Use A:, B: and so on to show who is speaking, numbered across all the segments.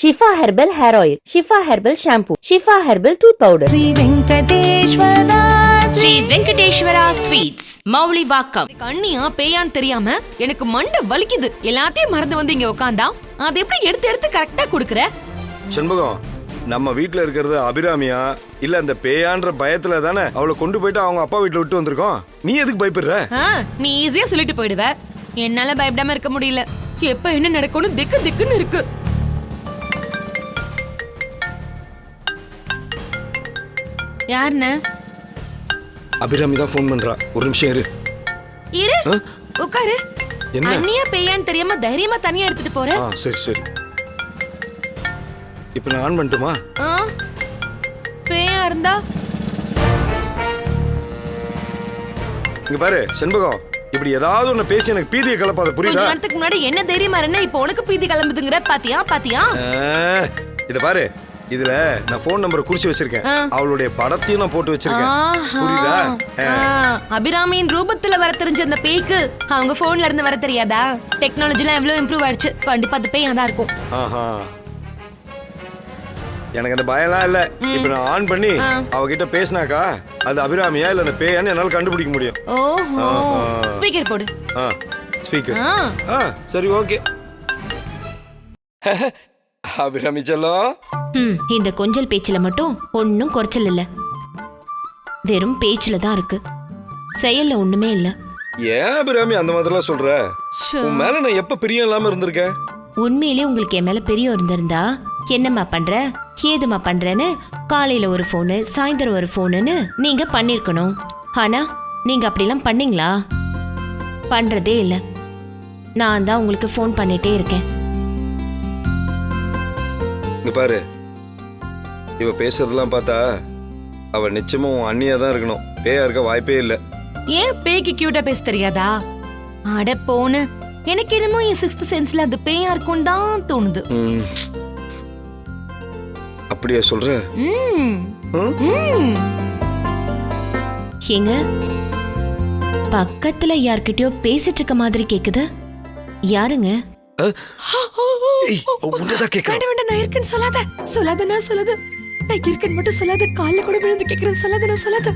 A: Shifa herbal hair oil, Shifa herbal shampoo, Shifa herbal tooth powder.
B: Sri Venkateswara sweets, Mowlivakkam.
C: கண்ணியா பேயான்னு தெரியாம எனக்கு மண்டை வலிக்குது. எல்லாத்தையும் மறந்து வந்து இங்க உட்காந்தா அது எப்படி எடுத்து எடுத்து கரெக்டா குடுக்குற?
D: செண்பகம், நம்ம வீட்ல இருக்கிறது அபிராமியா இல்ல அந்த பேயான்ற பயத்துல தானே அவளை கொண்டு போயிட்டு அவங்க அப்பா வீட்டுல விட்டு வந்திருக்கோம். நீ எதுக்கு பயப்படுற?
C: நீ ஈஸியா சொல்லிட்டு போயிடுவ. என்னால பயப்படாம இருக்க முடியல. எப்ப என்ன நடக்கும்னு திக்கு திக்குன்னு இருக்கு. யாருன்னு?
D: அபிராமி தான் ஃபோன் பண்றா. ஒரு நிமிஷம் இரு.
C: இரு, உட்காரு.
D: என்ன?
C: அண்ணியா பேயான்னு தெரியாம தைரியமா தனியா எடுத்துட்டு போற?
D: சரி சரி. இப்ப நான் ஆன் பண்ணட்டுமா?
C: பேயா இருந்தா
D: இங்க பாரு செண்பகம், இப்படி ஏதாவது ஒண்ணு பேசி எனக்கு பீதியை கலப்பாத, புரியுதா?
C: கொஞ்ச நேரத்துக்கு முன்னாடி என்ன தைரியமா இருந்தா இப்போ உனக்கு பீதி கிளம்புதுங்கற. பாத்தியா பாத்தியா?
D: இத பாரு, இதுல நான் போன் நம்பரை குறிச்சு வச்சிருக்கேன். அவளுடைய படத்தையும் நான் போட்டு வச்சிருக்கேன். புரியுதா?
C: அபிராமியின் ரூபத்துல வர தெரிஞ்ச அந்த பேய்க்கு அவங்க போன்ல இருந்து வர தெரியாதா? டெக்னாலஜி எல்லாம் எவ்வளவு இம்ப்ரூவ் ஆயிடுச்சு. கண்டிப்பா அந்த பேய் அதான் இருக்கும்.
D: எனக்கு அந்த பயம்லாம் இல்ல. இப்ப நான் ஆன் பண்ணி அவகிட்ட பேசினாக்கா அது அபிராமியா இல்ல அந்த பேயான்னு என்னால கண்டுபிடிக்க முடியும்.
C: ஓஹோ, ஸ்பீக்கர் போடு.
D: ஸ்பீக்கர். சரி, ஓகே. அபிராமி செல்லம்,
B: இந்த கொஞ்சல் பேச்சுல மட்டும் ஒன்னும் குறைச்சல் இல்ல. வெறும் பேச்சுல தான் இருக்கு, செயல்ல ஒண்ணுமே இல்ல.
D: ஏன் அபிராமி அந்த மாதிரிலாம் சொல்ற? உன் மேல நான் எப்ப பிரியம் இல்லாம இருந்திருக்கேன்?
B: உண்மையிலேயே உங்களுக்கு என் மேல பிரியம் இருந்திருந்தா என்னம்மா பண்ற, ஏதுமா பண்றேன்னு காலையில ஒரு போனு, சாயந்தரம் ஒரு போனுன்னு நீங்க பண்ணிருக்கணும். ஆனா நீங்க அப்படிலாம் பண்ணீங்களா? பண்றதே இல்ல. நான் தான் உங்களுக்கு போன் பண்ணிட்டே இருக்கேன்.
D: இங்க பாரு, இவ பேசுறதெல்லாம் பார்த்தா அவ நிச்சயமா உன் அண்ணியா தான் இருக்கணும். பேயா இருக்க வாய்ப்பே இல்ல.
C: ஏன் பேய்க்கு கியூட்டா பேச தெரியாதா? அட போன, எனக்கு என்னமோ என் 6th சென்ஸ்ல அது பேயா இருக்கும் தான் தோணுது.
D: அப்படியே சொல்ற?
B: ஏங்க, பக்கத்துல யார்கிட்டயோ பேசிட்டு இருக்க மாதிரி கேக்குது. யாருங்க?
D: உன்னதான் கேக்குறேன்.
C: வேண்டாம், நான் இருக்கேன்னு சொல்லாத. சொல்லாத, நான் சொல்லாத. நான் இருக்கேன்னு மட்டும் சொல்லாத. கால்ல கூட விழுந்து கேக்குறேன். சொல்லாத, நான் சொல்லாத.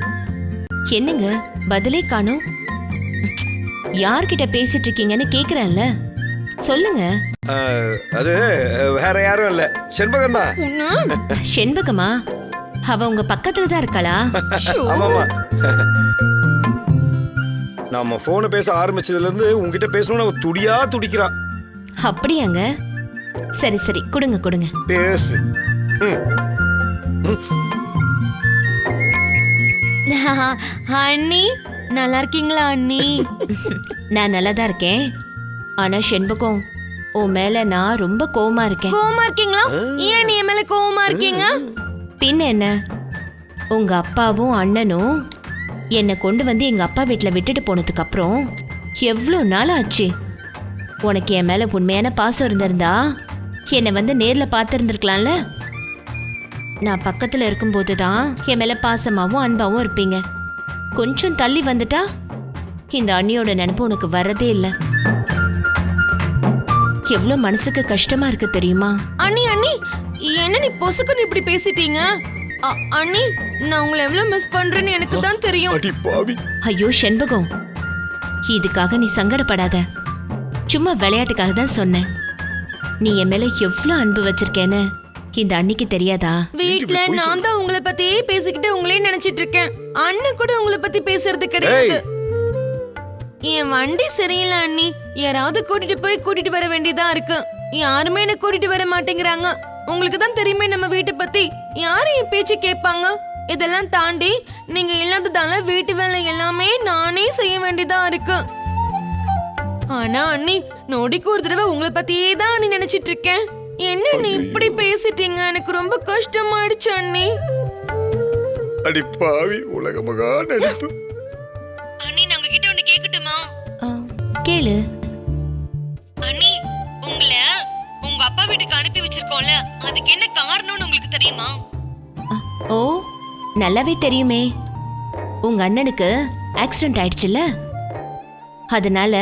B: என்னங்க பதிலே காணோம்? யார்கிட்ட பேசிட்டு இருக்கீங்கன்னு கேக்குறேன்ல, சொல்லுங்க.
D: அது வேற யாரும் இல்ல, செண்பகம் தான்.
B: செண்பகமா? அவ உங்க பக்கத்துல தான் இருக்காளா?
D: ஆமாமா. நாம போன் பேச ஆரம்பிச்சதுல இருந்து உன்கிட்ட பேசணும்னு அவ துடியா துடிக்கிறான்.
B: அப்படியாங்க? சரி சரி, கொடுங்க கொடுங்க,
D: பேசு.
C: அண்ணி, நல்லா இருக்கீங்களா அண்ணி?
B: நான் நல்லாதான் இருக்கேன். ஆனா செண்பகம், உன் மேல நான் ரொம்ப கோவமா இருக்கேன்.
C: கோவமா இருக்கீங்களா? ஏன் நீ என் மேல கோவமா இருக்கீங்க?
B: பின்ன என்ன, உங்க அப்பாவும் அண்ணனும் என்னை கொண்டு வந்து எங்க அப்பா வீட்டுல விட்டுட்டு போனதுக்கு அப்புறம் எவ்வளவு நாள் ஆச்சு. உனக்கு என் மேல உண்மையான பாசம் இருந்திருந்தா என்னை வந்து நேர்ல பார்த்திருந்திருக்கலாம்ல. நான் பக்கத்துல இருக்கும்போது தான் என் மேல பாசமாவும் அன்பாவும் இருப்பீங்க. கொஞ்சம் தள்ளி வந்துட்டா இந்த அண்ணியோட நினைப்பு உனக்கு வரதே இல்லை. எவ்வளவு மனசுக்கு கஷ்டமா இருக்கு தெரியுமா?
C: அண்ணி அண்ணி, என்ன நீ பொசுக்குன்னு இப்படி பேசிட்டீங்க? அண்ணி, நான் உங்களை எவ்வளவு மிஸ் பண்றேன்னு எனக்கு தான் தெரியும்.
B: ஐயோ செண்பகம், இதுக்காக நீ சங்கடப்படாத. சும்மா விளையாட்டுக்காக தான் சொன்னேன். நீ என் மேல எவ்வளவு அன்பு வச்சிருக்கேன்னு இந்த அன்னிக்கு தெரியாதா?
C: வீட்ல நான் தான் உங்களை பத்தியே பேசிக்கிட்டு உங்களையே நினைச்சிட்டு இருக்கேன். அண்ணன் கூட உங்களை பத்தி பேசுறது கிடையாது. என் வண்டி சரியில்லை அண்ணி. யாராவது கூட்டிட்டு வர வேண்டியதா இருக்கு. யாருமே என்ன கூட்டிட்டு வர மாட்டேங்கிறாங்க. உங்களுக்கு தான் தெரியுமே நம்ம வீட்டை பத்தி. யாரும் என் பேச்சு கேட்பாங்க? இதெல்லாம் தாண்டி நீங்க இல்லாததால வீட்டு வேலை எல்லாமே நானே செய்ய வேண்டியதா இருக்கு. ஆனா அண்ணி, நொடிக்கு ஒரு தடவை உங்களை பத்தியே தான் அண்ணி நினைச்சிட்டு இருக்கேன். என்ன நீ இப்படி பேசிட்டீங்க? எனக்கு ரொம்ப கஷ்டமாயிடுச்சு அண்ணி.
D: அடி பாவி, உலக மகா நடிப்பு.
C: அண்ணி, நான் உங்ககிட்ட ஒன்னு கேக்கட்டுமா?
B: கேளு.
C: அண்ணி, உங்களை உங்க அப்பா வீட்டுக்கு அனுப்பி வச்சிருக்கோம்ல, அதுக்கு என்ன காரணம்னு உங்களுக்கு தெரியுமா?
B: ஓ, நல்லாவே தெரியுமே. உங்க அண்ணனுக்கு ஆக்சிடென்ட் ஆயிடுச்சுல்ல, அதனால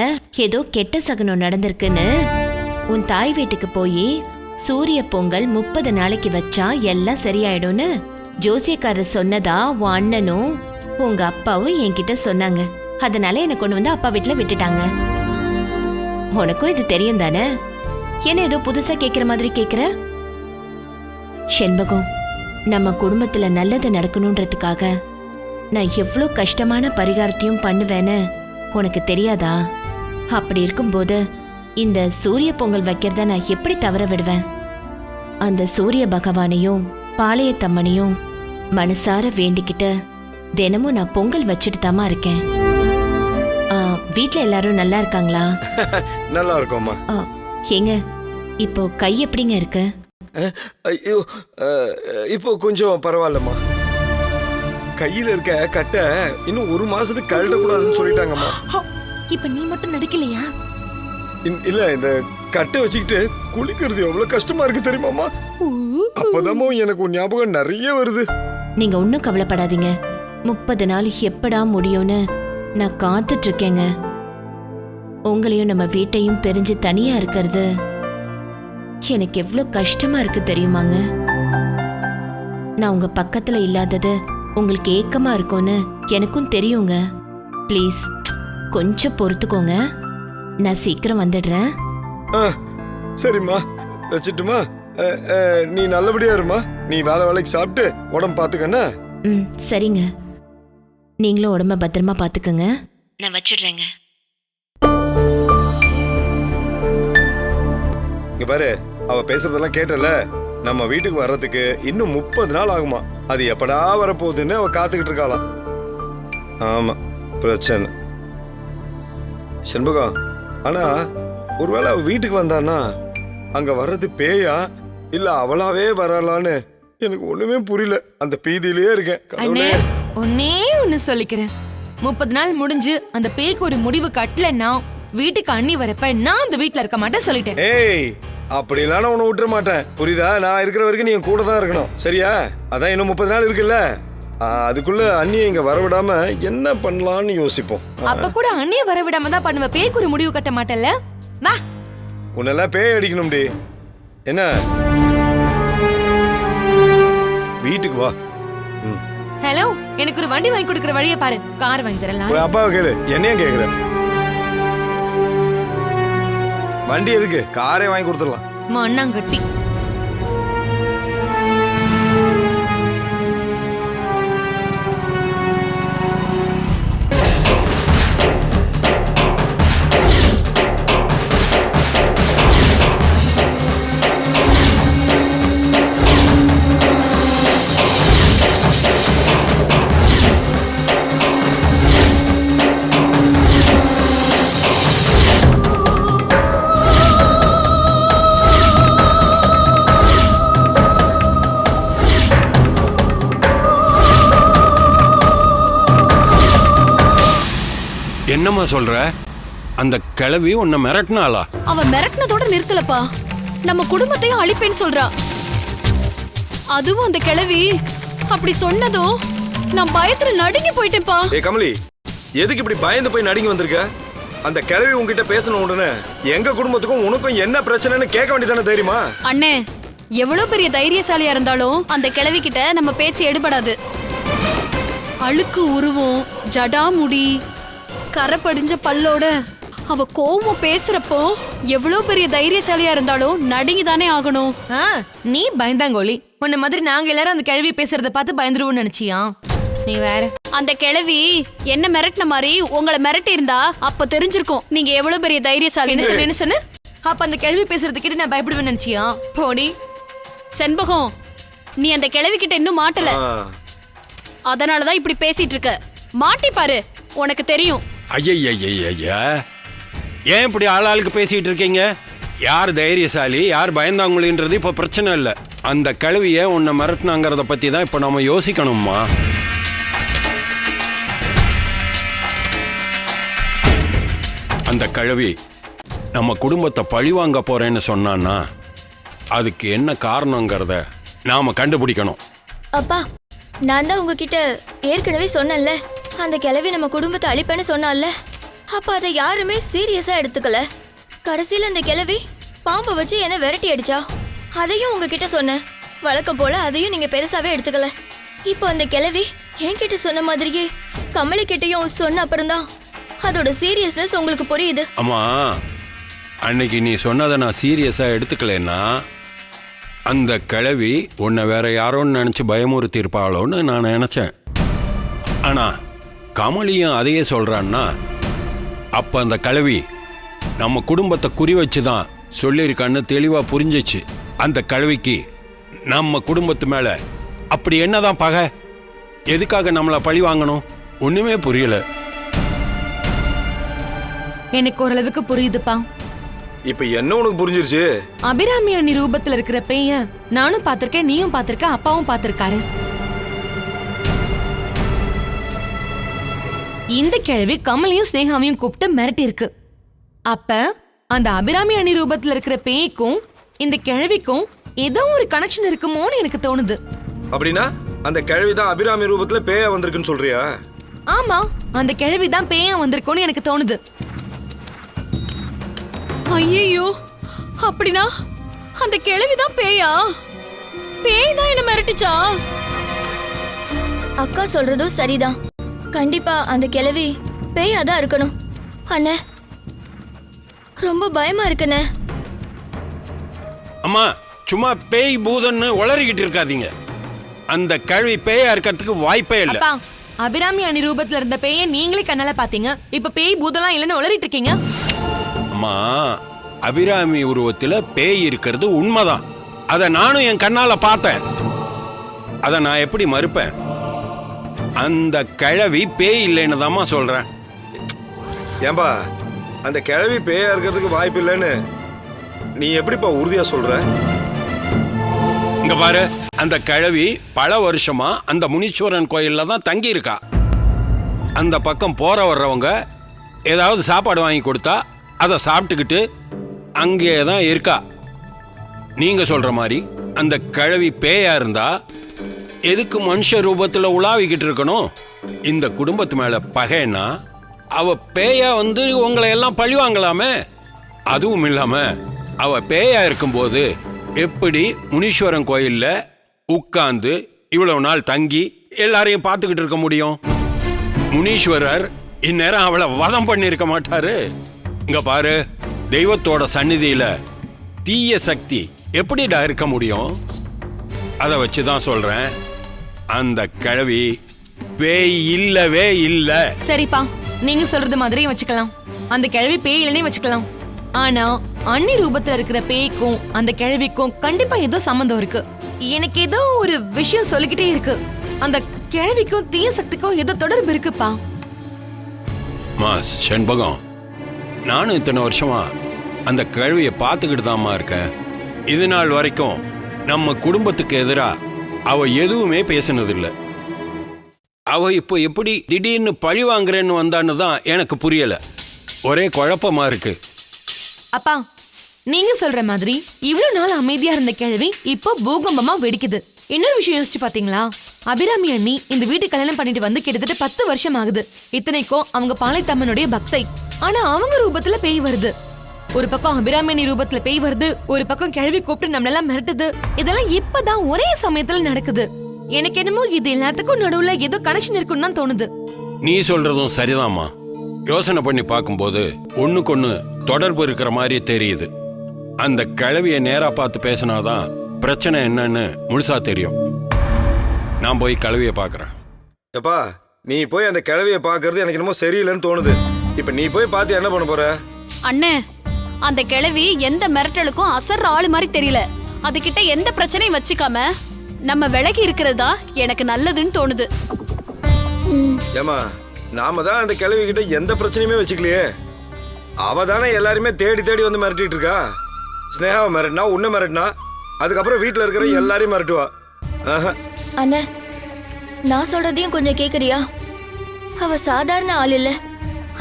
B: ஏதோ கெட்ட சகுனம் நடந்திருக்குன்னு உன் தாய் வீட்டுக்கு போய் சூரிய பொங்கல் 30 நாளைக்கு வச்சா எல்லாம் சரியாயிடும்னு ஜோசியக்காரர் சொன்னதா உன் அண்ணனும் உங்க அப்பாவும் என்கிட்ட சொன்னாங்க. அதனால என்னை கொண்டு வந்து அப்பா வீட்டுல விட்டுட்டாங்க. உனக்கும் இது தெரியும் தானே? என்ன ஏதோ புதுசா கேக்குற மாதிரி கேக்குற? செண்பகம், நம்ம குடும்பத்துல நல்லது நடக்கணும்ன்றதுக்காக நான் எவ்வளோ கஷ்டமான பரிகாரத்தையும் பண்ணுவேன்னு உனக்கு தெரியாதா? அப்படி இருக்கும்போது இந்த சூரிய பொங்கல் வைக்கிறத நான் எப்படி தவற விடுவேன்? அந்த சூரிய பகவானையும் பாளையத்தம்மனையும் மனசார வேண்டிக்கிட்டு தினமும் நான் பொங்கல் வச்சுட்டு தாமா இருக்கேன். வீட்ல எல்லாரும் நல்லா இருக்காங்களா?
D: நல்லா இருக்கோம்மா.
B: ஏங்க, இப்போ கை எப்படிங்க இருக்கு?
D: ஐயோ, இப்போ கொஞ்சம் பரவாயில்லம்மா. கையில இருக்க கட்டை இன்னும் 1 மாசத்துக்கு கழட்டக்கூடாதுன்னு சொல்லிட்டாங்கம்மா.
C: இப்ப நீ மட்டும் நடிக்கலையா?
D: இல்ல, இந்த கட்டை வச்சுக்கிட்டு குளிக்கிறது எவ்வளவு கஷ்டமா இருக்கு தெரியுமாமா? அப்பதாம்மா எனக்கு ஒரு ஞாபகம் நிறைய வருது.
B: நீங்க ஒன்னும் கவலைப்படாதீங்க. 30 நாள் எப்படா முடியும்னு நான் காத்துட்டு இருக்கேங்க. உங்களையும் நம்ம வீட்டையும் பிரிஞ்சு தனியா இருக்கிறது எனக்கு எவ்வளவு கஷ்டமா இருக்கு தெரியுமாங்க? நான் உங்க பக்கத்துல இல்லாதது உங்களுக்கு ஏக்கமா இருக்கும்னு எனக்கும் தெரியுங்க. ப்ளீஸ் கொஞ்சம் பொறுத்துக்கோங்க. நான் சீக்கிரம் வந்துடுறேன்.
D: சரிம்மா, வச்சுட்டுமா? நீ நல்லபடியா இருமா. நீ வேலைக்கு சாப்பிட்டு உடம்பு பாத்துக்கண்ணா.
B: சரிங்க. நீங்களும் உடம்ப பத்திரமா பாத்துக்கங்க. நான் வச்சிடுறேங்க.
D: இங்க பாரு, அவ பேசுறதெல்லாம் கேட்டல. நம்ம வீட்டுக்கு வர்றதுக்கு இன்னும் 30 நாள் ஆகுமா. அது எப்படா வரப்போகுதுன்னு அவ காத்துக்கிட்டு இருக்காளாம். ஆமா, பிரச்சனை. செண்பகம், ஆனா ஒருவேளை அவ வீட்டுக்கு வந்தான்னா அங்க வர்றது பேயா இல்ல அவளாவே வரலான்னு எனக்கு ஒண்ணுமே புரியல. அந்த பீதியிலேயே இருக்கேன்.
C: ஒன்னே ஒன்னு சொல்லிக்கிறேன். 30 நாள் முடிஞ்சு அந்த பேய்க்கு ஒரு முடிவு கட்டலன்னா வீட்டுக்கு அண்ணி வரப்ப நான் அந்த வீட்டுல இருக்க மாட்டேன் சொல்லிட்டேன்.
D: ஏய், அப்படிலாம் நான் உன்னை விட்டுற மாட்டேன், புரியுதா? நான் இருக்கிற வரைக்கும் நீ கூட தான் இருக்கணும், சரியா? அதான் இன்னும் 30 நாள் இருக்குல்ல, அதுக்குள்ள அண்ணியை இங்க வரவிடாம என்ன பண்ணலாம்னு யோசிப்போம்.
C: அப்ப கூட அண்ணிய வரவிடாம தான் பண்ணுவ. பேய்க்கு ஒரு முடிவு கட்ட மாட்டேல்ல? வா,
D: உன்னெல்லாம் பேய் அடிக்கணும்டி. என்ன, வீட்டுக்கு வா.
C: ஹலோ, எனக்கு ஒரு வண்டி வாங்கி கொடுக்கற வழியை பாரு. கார் வாங்கி தரலாம்.
D: அப்பாவை கேளு, என்னையும் கேக்குற. வண்டி எதுக்கு? காரே வாங்கி கொடுத்துடலாம்.
C: மண்ணாங்கட்டி.
E: என்னம்மா சொல்ற? அந்த கிழவி உன்னை மிரட்டினாளா?
F: அவ மிரட்டினதோட நிறுத்தலப்பா, நம்ம குடும்பத்தையும் அழிப்பேன்னு சொல்றா. அதுவும் அந்த கிழவி அப்படி சொன்னதும் நான் பயத்துல நடுங்கி போயிட்டேன்ப்பா.
D: ஏ கமலி, எதுக்கு இப்படி பயந்து போய் நடுங்கி வந்திருக்க? அந்த கிழவி உங்ககிட்ட பேசணும் உடனே எங்க குடும்பத்துக்கும் உனக்கும் என்ன பிரச்சனைன்னு கேட்க வேண்டியதானே, தெரியுமா?
F: அண்ணே, எவ்வளவு பெரிய தைரியசாலியா இருந்தாலும் அந்த கிழவி கிட்ட நம்ம பேச்சு எடுபடாது. அழுக்கு உருவம், ஜடா முடி, கரை படிஞ்ச பல்லோட அவ கோவம் பேசுறப்போ எவ்வளவு பெரிய தைரியசாலியா இருந்தாலும் நடுங்கி தானே ஆகணும்.
C: நீ பயந்தாங்கோலி. உன்ன மாதிரி நாங்க எல்லாரும் அந்த கிழவி பேசுறத பார்த்து பயந்துருவோம்னு நினைச்சியா? நீ வேற.
F: அந்த கிழவி என்ன மிரட்டின மாதிரி உங்களை மிரட்டி இருந்தா அப்ப தெரிஞ்சிருக்கும் நீங்க எவ்வளவு பெரிய தைரியசாலி.
C: என்ன சொன்ன? அப்ப அந்த கிழவி பேசுறது கிட்ட நான் பயப்படுவேன்னு நினைச்சியா? போடி.
F: செண்பகம், நீ அந்த கிழவி கிட்ட இன்னும் மாட்டல, அதனாலதான் இப்படி பேசிட்டு இருக்க. மாட்டி பாரு, உனக்கு தெரியும்.
E: ஐயா, ஏன் இப்படி ஆளாளுக்கு பேசிட்டு இருக்கீங்க? யார் தைரியசாலி யார் பயந்தாங்குழின்றது இப்ப பிரச்சனை இல்லை. அந்த கிழவிய உன்னை மிரட்டினாங்கிறத பத்தி தான் இப்ப நம்ம யோசிக்கணும்மா. அந்த கிழவி நம்ம குடும்பத்தை பழிவாங்க போறேன்னு சொன்னான்னா அதுக்கு என்ன காரணங்கிறத நாம கண்டுபிடிக்கணும்.
G: அப்பா, நான் தான் உங்ககிட்ட ஏற்கனவே சொன்னேன்ல, அந்த கிழவி நம்ம குடும்பத்தை அழிப்பேன்னு சொன்னால. அப்ப அதை யாருமே சீரியஸா எடுத்துக்கல. கடைசியில அந்த கிழவி பாம்பை வச்சு என்ன விரட்டி அடிச்சா. அதையும் உங்ககிட்ட சொன்னேன். வழக்கம் போல அதையும் நீங்க பெருசாவே எடுத்துக்கல. இப்போ அந்த கிழவி என்கிட்ட சொன்ன மாதிரியே கமலி கிட்டயும் சொன்ன அப்புறம்தான் அதோட சீரியஸ்னஸ் உங்களுக்கு புரியுது.
E: அம்மா, அன்னைக்கு நீ சொன்னதை நான் சீரியஸாக எடுத்துக்கலைன்னா அந்த கிழவி உன்னை வேற யாரோன்னு நினச்சி பயமுறுத்தி இருப்பாளோன்னு நான் நினச்சேன். ஆனால் கமலியும் அதையே சொல்கிறான்னா அப்போ அந்த கிழவி நம்ம குடும்பத்தை குறி வச்சு தான் சொல்லியிருக்கான்னு தெளிவாக புரிஞ்சிச்சு. அந்த கிழவிக்கு நம்ம குடும்பத்து மேலே அப்படி என்னதான் பகை? எதுக்காக நம்மளை பழி வாங்கணும்? ஒன்றுமே புரியல.
C: எனக்கு ஓரளவுக்கு புரியுதுப்பா.
D: இப்ப என்ன உனக்கு புரிஞ்சிருச்சு?
C: அபிராமி அண்ணி ரூபத்துல இருக்கிற பேய நானும் பாத்திருக்கேன், நீயும் பாத்திருக்க, அப்பாவும் பாத்திருக்காரு. இந்த கிழவி கமலையும் ஸ்னேகாவையும் கூப்பிட்டு மிரட்டி இருக்கு. அப்ப அந்த அபிராமி அணி ரூபத்துல இருக்கிற பேய்க்கும் இந்த கிழவிக்கும் ஏதோ ஒரு கனெக்ஷன் இருக்குமோன்னு எனக்கு தோணுது.
D: அப்படின்னா அந்த கிழவிதான் அபிராமி ரூபத்துல பேயா வந்திருக்குன்னு சொல்றியா?
C: ஆமா, அந்த கிழவிதான் பேயா வந்திருக்கும்னு எனக்கு தோணுது.
F: ஐயோ, அப்படின்னா அந்த கிழவிதான் பேயா? பேய் தான் என்ன மிரட்டுச்சா?
G: அக்கா சொல்றதும் சரிதான். கண்டிப்பா அந்த கிழவி பேயா தான் இருக்கணும். அண்ணே, ரொம்ப பயமா இருக்குண்ணே.
E: அம்மா, சும்மா பேய் பூதன்னு உளறிக்கிட்டு இருக்காதீங்க. அந்த கிழவி பேயா இருக்கிறதுக்கு வாய்ப்பே இல்லை.
C: அப்பா, அபிராமி அணி ரூபத்துல இருந்த பேய நீங்களே கண்ணால பாத்தீங்க. இப்ப பேய் பூதம்லாம் இல்லைன்னு உளறிட்டு இருக்கீங்க.
E: அம்மா, அபிராமி உருவத்தில் பேய் இருக்கிறது உண்மைதான். அதை நானும் என் கண்ணால பார்த்தேன். அதை நான் எப்படி மறுப்பேன்? அந்த கிழவி பேய் இல்லைன்னு தாம்மா சொல்றேன்.
D: ஏன்பா, அந்த கிழவி பேயா இருக்கிறதுக்கு வாய்ப்பு இல்லைன்னு நீ எப்படிப்பா உறுதியா சொல்ற?
E: இங்க பாரு, அந்த கிழவி பல வருஷமா அந்த முனீஸ்வரன் கோயில்ல தான் தங்கி இருக்கா. அந்த பக்கம் போற வர்றவங்க ஏதாவது சாப்பாடு வாங்கி கொடுத்தா அதை சாப்பிட்டுக்கிட்டு அங்கே தான் இருக்கா. நீங்க சொல்ற மாதிரி அந்த கிழவி பேயா இருந்தா எதுக்கு மனுஷ ரூபத்தில் உலாவிக்கிட்டு இருக்கணும்? இந்த குடும்பத்து மேல பகைன்னா அவ பேயா வந்து உங்களை எல்லாம் பழி வாங்கலாமே. அதுவும் இல்லாம அவ பேயா இருக்கும்போது எப்படி முனீஸ்வரன் கோயில்ல உட்கார்ந்து இவ்வளவு நாள் தங்கி எல்லாரையும் பார்த்துக்கிட்டு இருக்க முடியும்? முனீஸ்வரர் இந்நேரம் அவளை வதம் பண்ணியிருக்க மாட்டாரு. இங்க பாரு, தெய்வத்தோட சந்நிதியில தீய சக்தி எப்படிடா இருக்க முடியும்? அதை வச்சுதான் சொல்றேன், அந்த கிழவி பேய் இல்லவே இல்ல.
C: சரிப்பா, நீங்க சொல்றது மாதிரி வச்சுக்கலாம். அந்த கிழவி பேய் இல்லைன்னே வச்சுக்கலாம். ஆனா அண்ணி ரூபத்துல இருக்கிற பேய்க்கும் அந்த கிழவிக்கும் கண்டிப்பா ஏதோ சம்பந்தம் இருக்கு. எனக்கு ஏதோ ஒரு விஷயம் சொல்லிக்கிட்டே இருக்கு. அந்த கிழவிக்கும் தீய சக்திக்கும் ஏதோ தொடர்பு இருக்குப்பா.
E: மா செண்பகம், நானும் இத்தனை வருஷமா அந்த கிழவியை பார்த்துக்கிட்டு தாம்மா இருக்கேன். இது நாள் வரைக்கும் நம்ம குடும்பத்துக்கு எதிராக அவ எதுவுமே பேசினதில்லை. அவ இப்போ எப்படி திடீர்னு பழி வாங்குறேன்னு வந்தான்னு தான் எனக்கு புரியல. ஒரே குழப்பமா இருக்கு.
C: அப்பா, நீங்க சொல்ற மாதிரி இவ்வளவு நாள் அமைதியா இருந்த கிழவி இப்போ பூகம்பமா வெடிக்குது. இன்னொரு விஷயம் யோசிச்சு பாத்தீங்களா? அபிராமி அண்ணி இந்த வீட்டு கல்யாணம் பண்ணிட்டு வந்து கிட்டத்தட்ட 10 வருஷம் ஆகுது. இத்தனைக்கும் அவங்க பாளையத்தம்மனுடைய பக்தை. ஆனா அவங்க ரூபத்துல பேய் வருது. ஒரு பக்கம் அபிராமி அண்ணி ரூபத்துல பேய் வருது, ஒரு பக்கம் கிழவி கூப்பிட்டு நம்மளெல்லாம் மிரட்டுது. இதெல்லாம் இப்பதான் ஒரே சமயத்துல நடக்குது. எனக்கு என்னமோ இது எல்லாத்துக்கும் நடுவுல ஏதோ கனெக்ஷன் இருக்குன்னு தான் தோணுது.
E: நீ சொல்றதும் சரிதாம்மா. யோசனை பண்ணி பார்க்கும்போது ஒண்ணுக்கொன்னு தொடர்பு இருக்கிற மாதிரி தெரியுது. அந்த கிழவியை நேரா பார்த்து பேசினாதான் பிரச்சனை என்னன்னு முழுசா தெரியும். நான் போய் கிழவியை பார்க்கறேன்.
D: எப்பா, நீ போய் அந்த கிழவியை பார்க்கறது எனக்கு என்னமோ சரியில்லைன்னு தோணுது. இப்ப நீ போய் பார்த்து என்ன பண்ண போற?
F: அண்ணே, அந்த கிழவி எந்த மிரட்டலுக்கும் அசர்ற ஆளு மாதிரி தெரியல. அதுகிட்ட எந்த பிரச்சனையும் வச்சுக்காம நம்ம விலகி இருக்கிறதா எனக்கு நல்லதுன்னு தோணுது.
D: ஏமா, நாம தான் அந்த கிழவி கிட்ட எந்த பிரச்சனையுமே வச்சுக்கலையே. அவ தானே எல்லாருமே தேடி தேடி வந்து மிரட்டிட்டு இருக்கா. ஸ்னேகாவை மிரட்டினா, உன்னை மிரட்டினா, அதுக்கப்புறம் வீட்டுல இருக்கிற எல்லாரையும் மிரட்டுவா.
G: அண்ணே, நான் சொல்றதையும் கொஞ்சம் கேக்குறியா? அவ சாதாரண ஆள் இல்ல.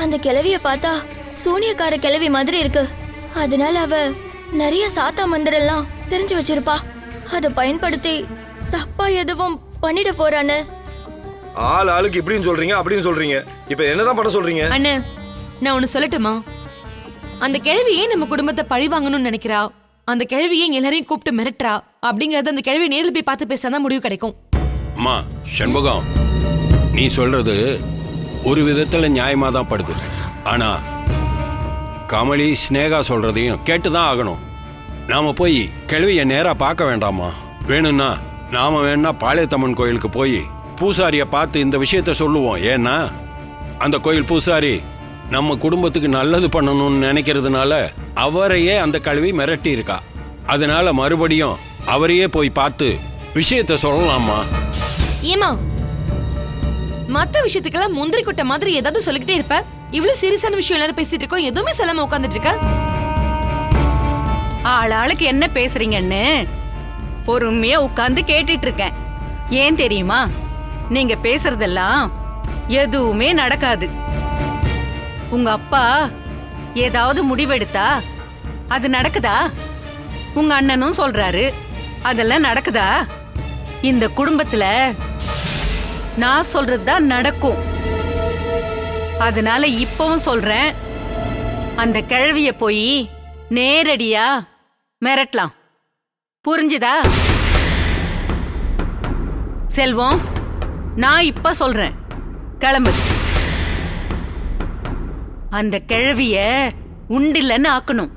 G: அந்த கிழவிய பார்த்தா சூனியக்கார கிழவி மாதிரி இருக்கு. அதனால அவ நிறைய சாத்தா மந்திரெல்லாம் தெரிஞ்சு வச்சிருப்பா. அதை பயன்படுத்தி தப்பா எதுவும் பண்ணிட போறானே.
D: ஆள் ஆளுக்கு இப்படின்னு சொல்றீங்க, அப்படின்னு சொல்றீங்க. இப்ப என்னதான் பண்ண சொல்றீங்க?
C: அண்ணே, நான் ஒண்ணு சொல்லட்டுமா? அந்த கிழவி ஏன் நம்ம குடும்பத்தை பழி வாங்கணும்னு நினைக்கிறா? அந்த கிழவியை எங்க எல்லாரையும் கூப்பிட்டு மிரட்டுறா அப்படிங்கறது அந்த கிழவி நேரில் போய் பார்த்து பேசினா முடிவு கிடைக்கும்.
E: அம்மா சண்முகம், நீ சொல்றது ஒரு விதத்துல நியாயமா தான் படுது. ஆனா கமலி ஸ்னேகா சொல்றதையும் கேட்டுதான் ஆகணும். நாம போய் கிழவிய நேரா பார்க்க வேண்டாமா? வேணும்னா நாம வேணா பாளையத்தம்மன் கோயிலுக்கு போய் பூசாரிய பார்த்து இந்த விஷயத்த சொல்லுவோம். ஏன்னா அந்த கோயில் பூசாரி நம்ம குடும்பத்துக்கு நல்லது பண்ணணும்னு நினைக்கிறதுனால அவரையே அந்த கழுவி மிரட்டி இருக்கா. அதனால மறுபடியும் அவரையே போய் பார்த்து விஷயத்த சொல்லலாமா?
C: ஏமா மத்த விஷயத்துக்கெல்லாம் முந்திரி கொட்டை மாதிரி ஏதாவது சொல்லிக்கிட்டே இருப்ப. இவ்வளவு சீரியஸான விஷயம் எல்லாரும் பேசிட்டு இருக்கோம், எதுவுமே சொல்லாம உட்காந்துட்டு இருக்க.
H: ஆளாளுக்கு என்ன பேசுறீங்கன்னு பொறுமையா உட்கார்ந்து கேட்டுட்டு இருக்கேன். ஏன் தெரியுமா? நீங்க பேசுறதெல்லாம் எதுவுமே நடக்காது. உங்க அப்பா ஏதாவது முடிவெடுத்தா அது நடக்குதா? உங்க அண்ணனும் சொல்றாரு, அதெல்லாம் நடக்குதா? இந்த குடும்பத்துல நான் சொல்றதுதான் நடக்கும். அதனால இப்பவும் சொல்றேன், அந்த கிழவிய போய் நேரடியா மிரட்டலாம். புரிஞ்சுதா? செல்வம், நான் இப்ப சொல்றேன், கிளம்பு. அந்த கிழவிய உண்டில்லன்னு ஆக்கணும்.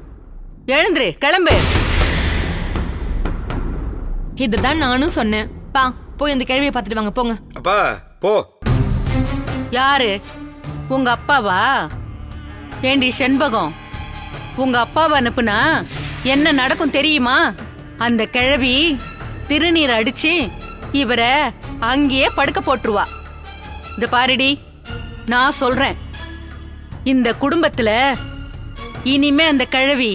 H: எழுந்துரு, கிளம்பு.
C: இதுதான் நானும் சொன்னேன். பா போய் அந்த கிழவியை பார்த்துட்டு வாங்க, போங்க.
D: அப்பா போ.
H: யாரு? உங்க அப்பாவா? ஏண்டி செண்பகம், உங்க அப்பாவை அனுப்புனா என்ன நடக்கும் தெரியுமா? அந்த கிழவி திருநீர் அடிச்சு இவரை அங்கேயே படுக்க போட்டுருவா. இந்த பாருடி, நான் சொல்றேன், இந்த குடும்பத்துல இனிமே அந்த கிழவி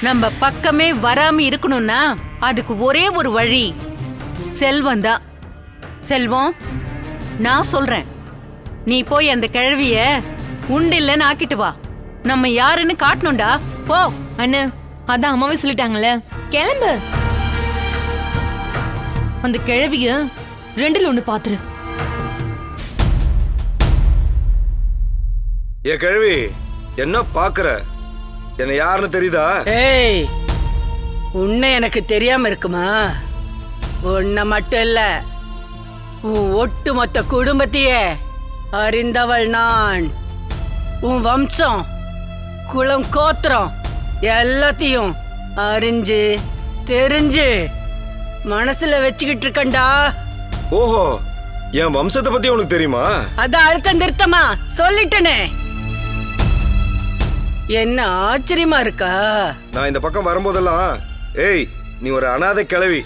H: நம்ம பக்கமே வராம இருக்கணும்னா அதுக்கு ஒரே ஒரு வழி, செல்வம் தான். செல்வம், நான் சொல்றேன், நீ போய் அந்த கிழவிய உண்டில்லன்னு ஆக்கிட்டு வா. நம்ம யாருன்னு காட்டணும்டா. போ.
C: அண்ணா, அதான் அம்மாவே சொல்லிட்டாங்கல்ல, கிளம்பு. அந்த கிழவிய ரெண்டுல ஒண்ணு பாத்துரு.
D: ஏ கிழவி, என்ன பாக்குற? என்ன யாருன்னு தெரியுதா?
I: ஏய், உன்னை எனக்கு தெரியாம இருக்குமா? உன்னை மட்டும் இல்ல, உன் ஒட்டுமொத்த குடும்பத்தையே அறிந்தவள் நான். உன் வம்சம், குலம், கோத்திரம் எல்லாத்தையும் அறிஞ்சு தெரிஞ்சு மனசுல வச்சுக்கிட்டு இருக்கண்டா.
D: ஓஹோ, என் வம்சத்தை பத்தி உனக்கு தெரியுமா?
I: அதான் அழுத்தம் திருத்தமா சொல்லிட்டனே. என்ன ஆச்சரியமா இருக்கா?
D: நான் இந்த பக்கம் வரும்போதெல்லாம், ஏய் நீ ஒரு அனாதை கிழவி,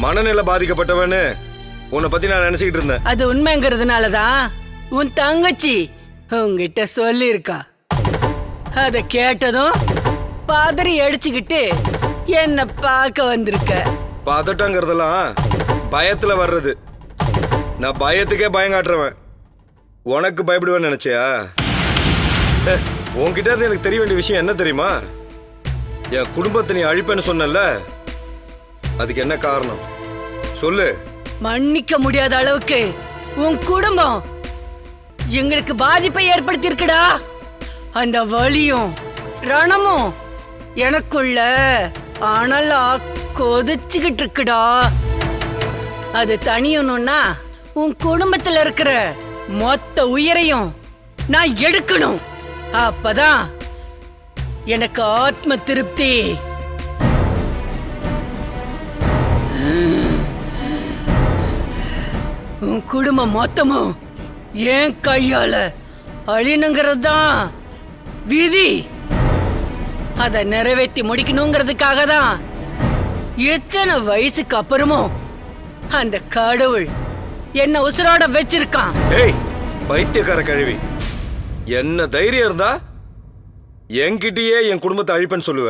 D: மனநிலை பாதிக்கப்பட்டவன்னு உன்னை பத்தி நான் நினைச்சுக்கிட்டு இருந்தேன்.
I: அது உண்மைங்கிறதுனாலதான் உன் தங்கச்சி உன்கிட்ட சொல்லியிருக்கா. அத கேட்டதும் பாதறி அடிச்சுக்கிட்டு என்ன பார்க்க வந்திருக்க.
D: பதட்டங்கிறதெல்லாம் பயத்துல வர்றது. நான் பயத்துக்கே பயம் காட்டுறவன். உனக்கு பயப்படுவேன்னு நினைச்சியா? உன்கிட்ட இருந்து எனக்கு தெரிய வேண்டிய விஷயம் என்ன தெரியுமா? என் குடும்பத்தை நீ அழிப்பேன்னு சொன்னல, அதுக்கு என்ன காரணம் சொல்லு.
I: மன்னிக்க முடியாத அளவுக்கு உன் குடும்பம் எங்களுக்கு பாதிப்பை ஏற்படுத்தி இருக்குடா. அந்த வலியும் ரணமும் எனக்குள்ள அனலா கொதிச்சுக்கிட்டு இருக்குடா. அது தனியணும்னா உன் குடும்பத்துல இருக்கிற மொத்த உயிரையும் நான் எடுக்கணும். அப்பதான் எனக்கு ஆத்ம திருப்தி. உன் குடும்பம் மொத்தமும் ஏன் கையால அழினுங்கிறது தான் விதி. அதை நிறைவேற்றி முடிக்கணுங்கிறதுக்காக தான் எத்தனை வயசுக்கு அப்புறமும் அந்த கடவுள் என்ன உசுரோட வச்சிருக்கான்.
D: ஏய் பைத்தியக்கார கழுவி, என்ன தைரியம் இருந்தா என்கிட்டயே என் குடும்பத்தை அழிப்பேன்னு சொல்லுவ?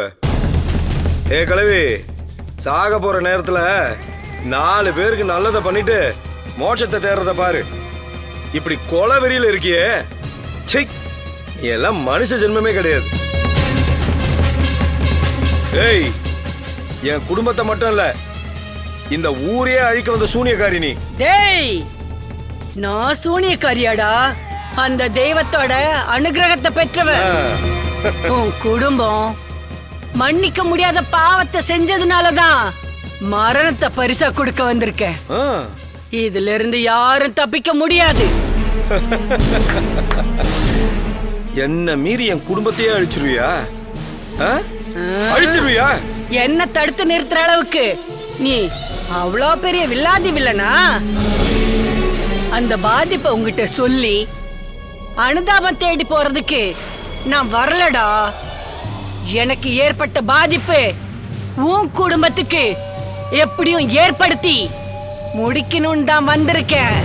D: ஏ கழுவி, சாக போற நேரத்துல 4 பேருக்கு நல்லதை பண்ணிட்டு மோட்சத்தை தேர்றத பாரு. இப்படி கொலை வெறியில இருக்கியே, சீ, நீ எல்லாம் மனுஷ ஜென்மமே கிடையாது. ஏய், என் குடும்பத்தை மட்டும் இல்ல, இந்த ஊரே அழிக்க வந்த சூனியக்காரி நீ.
I: டேய், நான் சூனியக்காரியாடா? அந்த தெய்வத்தோட அனுகிரகத்தை பெற்றவ. உன் குடும்பம் மன்னிக்க முடியாத பாவத்தை செஞ்சதுனாலதான் மரணத்தை பரிசா கொடுக்க வந்திருக்கேன்.
D: ஆ,
I: இதுல இருந்து யாரும் தப்பிக்க முடியாது.
D: என்ன மீறி என் குடும்பத்தையே அழிச்சிருவியா? ஆ? அழிச்சிருவியா?
I: என்ன தடுத்து நிறுத்துற அளவுக்கு நீ அவ்வளோ பெரிய வில்லாதி வில்லனா? அந்த பாதிப்பை உங்ககிட்ட சொல்லி அனுதாபம் தேடி போறதுக்கு நான் வரலடா. எனக்கு ஏற்பட்ட பாதிப்பு உன் குடும்பத்துக்கு எப்படியும் ஏற்படுத்தி முடிக்கணும்னு தான் வந்திருக்கேன்.